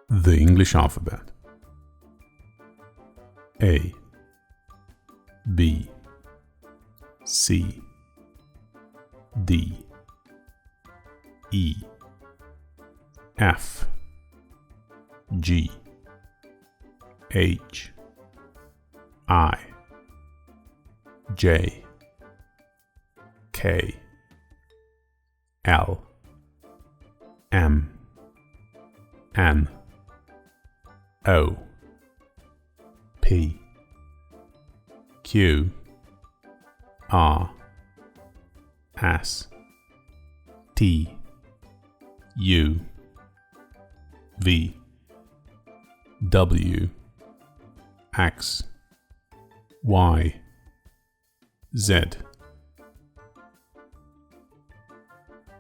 The English alphabet. A, B, C, D, E, F, G, H, I, J, K, L, M, N, O, P, Q, R, S, T, U, V, W, X, Y, Z.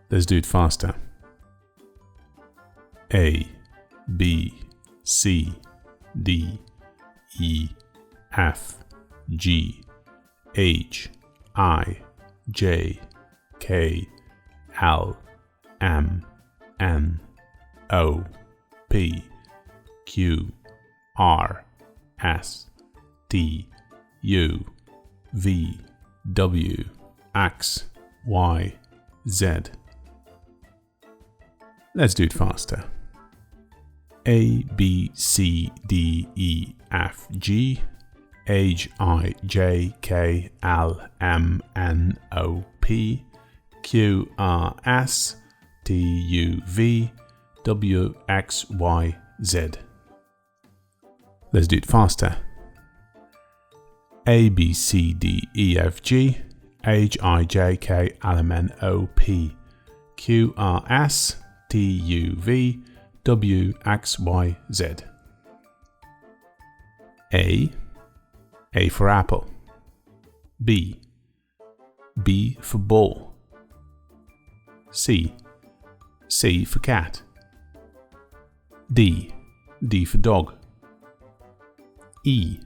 Let's do it faster. A, B, C, D, E, F, G, H, I, J, K, L, M, N, O, P, Q, R, S, T, U, V, W, X, Y, Z. Let's do it faster. A, B, C, D, E, F, G, H, I, J, K, L, M, N, O, P, Q, R, S, T, U, V, W, X, Y, Z. Let's do it faster. A, B, C, D, E, F, G, H, I, J, K, L, M, N, O, P, Q, R, S, T, U, V, W, X, Y, Z. A for apple. B for ball. C for cat. D for dog. E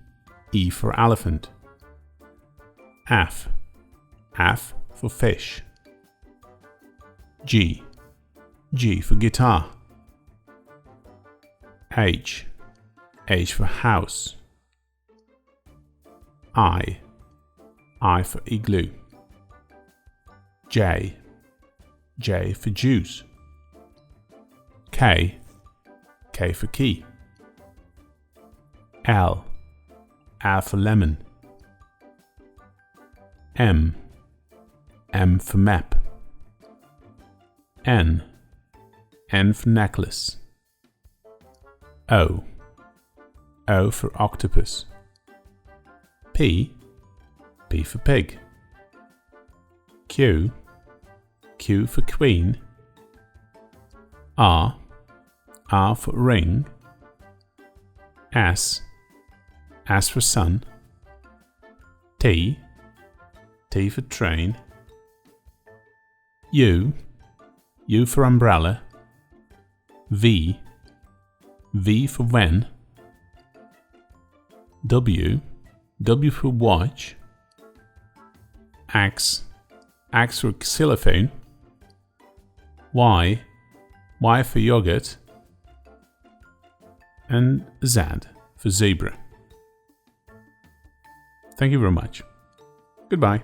for elephant. F for fish. G for guitar. H for house. I for igloo. J for juice. K for key. L for lemon. M for map. N for necklace. O for octopus. P for pig. Q for queen. R for ring. S for sun. T for train. U for umbrella. V for when. W for watch. X for xylophone. Y for yogurt. And Z for zebra. Thank you very much. Goodbye.